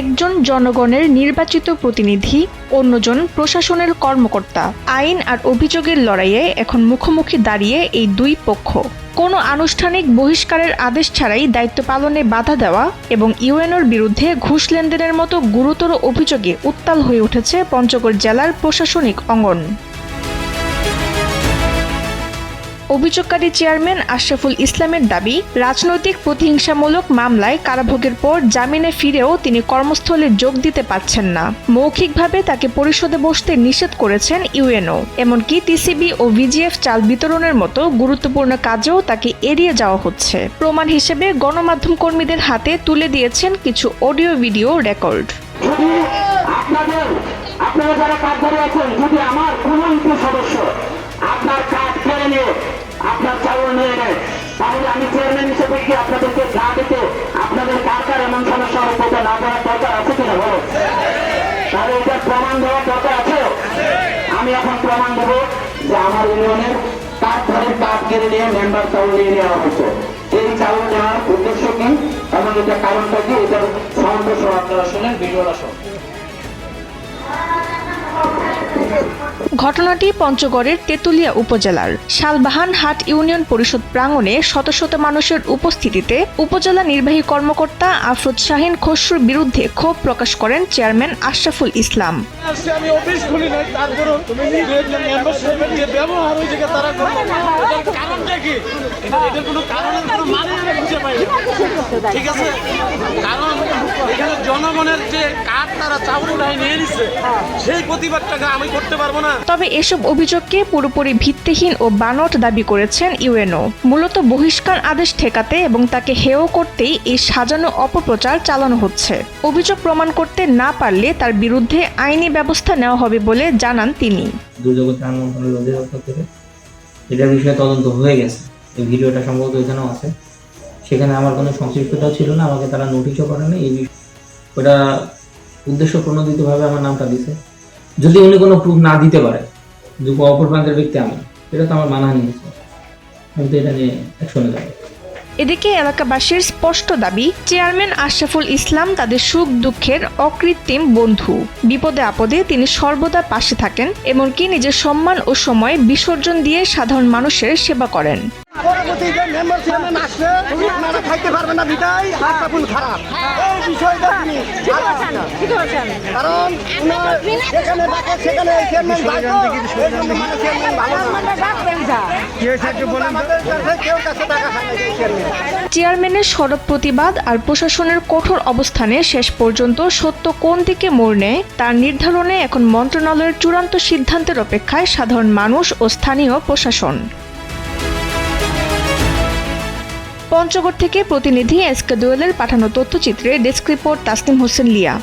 একজন জনগণের নির্বাচিত প্রতিনিধি, অন্যজন প্রশাসনের কর্মকর্তা। আইন আর অভিযোগের লড়াইয়ে এখন মুখোমুখি দাঁড়িয়ে এই দুই পক্ষ। কোনো আনুষ্ঠানিক বহিষ্কারের আদেশ ছাড়াই দায়িত্ব পালনে বাধা দেওয়া এবং ইউএনওর বিরুদ্ধে ঘুষ লেনদেনের মতো গুরুতর অভিযোগে উত্তাল হয়ে উঠেছে পঞ্চগড় জেলার প্রশাসনিক অঙ্গন। অভিযোগকারী চেয়ারম্যান আশরাফুল ইসলামের দাবি, রাজনৈতিক প্রতিহিংসামূলক মামলায় কারাভোগের পর জামিনে ফিরেও তিনি কর্মস্থলে যোগ দিতে পারছেন না। মৌখিকভাবে তাকে পরিষদে বসতে নিষেধ করেছেন ইউএনও। এমনকি টিসিবি ও ভিজিএফ চাল বিতরণের মতো গুরুত্বপূর্ণ কাজেও তাকে এড়িয়ে যাওয়া হচ্ছে। প্রমাণ হিসেবে গণমাধ্যম কর্মীদের হাতে তুলে দিয়েছেন কিছু অডিও ভিডিও রেকর্ড। আপনারা যারা কাজ ধরে আছেন, যদি আমার কোনো সদস্য আপনার কাজ কেড়ে নিয়ে আপনার চাউল নিয়ে নেয়, তাহলে আমি চেয়ারম্যান হিসেবে কি আপনাদেরকে যা দিতে আপনাদের কার কার এমন সমস্যা উপরে না করার দরকার আছে কিনা বলো? তাহলে এটার প্রমাণ দেওয়ার দরকার আছে। আমি এখন প্রমাণ দেবো যে আমার ইউনিয়নের কাজ ধরে কাজ কেড়ে নিয়ে মেম্বার চাউল নিয়ে নেওয়া হচ্ছে। এই চাউল নেওয়ার উদ্দেশ্য কি এবং এটা কারণটা কি, এটার সাউন্ড সহ আপনারা শুনেন, ভিডিওটা সহ। ঘটনাটি পঞ্চগড়ের তেঁতুলিয়া উপজেলার শালবাহান হাট ইউনিয়ন পরিষদ প্রাঙ্গণে শত শত মানুষের উপস্থিতিতে উপজেলা নির্বাহী কর্মকর্তা আফরোজ শাহিন খসরুর বিরুদ্ধে ক্ষোভ প্রকাশ করেন চেয়ারম্যান আশরাফুল ইসলাম। জনগণের যে কার্ড তারা চাউল নিয়ে নিচ্ছে, সেই প্রতিবাদটাকে আমি করতে পারবো না। তবে এসব অভিযোগকে পুরোপুরি ভিত্তিহীন ও বানোয়াট দাবি করেছেন ইউএনও। মূলত বহিষ্কার আদেশ ঠেকাতে এবং তাকে হেয় করতেই এই সাজানো অপপ্রচার চালানো হচ্ছে। অভিযোগ প্রমাণ করতে না পারলে তার বিরুদ্ধে আইনি ব্যবস্থা নেওয়া হবে বলে জানান তিনি। দুর্যোগ ত্রাণ মন্ত্রণালয়ের অধিদপ্তর থেকে এটার বিষয়ে তদন্ত হয়ে গেছে। এই ভিডিওটা সম্ভবত এখানেও আছে। সেখানে আমার কোনো সংশ্লিষ্টতা ছিল না, আমাকে তারা নোটিশও করে না। এই বিষয়ে ওটা উদ্দেশ্য প্রণোদিতভাবে আমার নামটা দিছে। যদি উনি কোনো প্রুফ না দিতে পারে, যদি অপর প্রান্তের ব্যক্তি আমি, এটা তো আমার মানহানি হয়েছে, আমি তো এটা নিয়ে অ্যাকশনে যাব। এদিকে এলাকাবাসীর স্পষ্ট দাবি, চেয়ারম্যান আশরাফুল ইসলাম তাদের সুখ দুঃখের অকৃত্রিম বন্ধু। বিপদে আপদে তিনি সর্বদা পাশে থাকেন, এমনকি নিজের সম্মান ও সময় বিসর্জন দিয়ে সাধারণ মানুষের সেবা করেন। চেয়ারম্যানের সরব প্রতিবাদ আর প্রশাসনের কঠোর অবস্থানে শেষ পর্যন্ত সত্য কোন দিকে মোড় নেয় তার নির্ধারণে এখন মন্ত্রণালয়ের চূড়ান্ত সিদ্ধান্তের অপেক্ষায় সাধারণ মানুষ ও স্থানীয় প্রশাসন। পঞ্চগড় থেকে প্রতিনিধি এসকে দোয়েলের পাঠানো তথ্যচিত্রে ডেস্ক রিপোর্ট তাসনিম হোসেন লিয়া।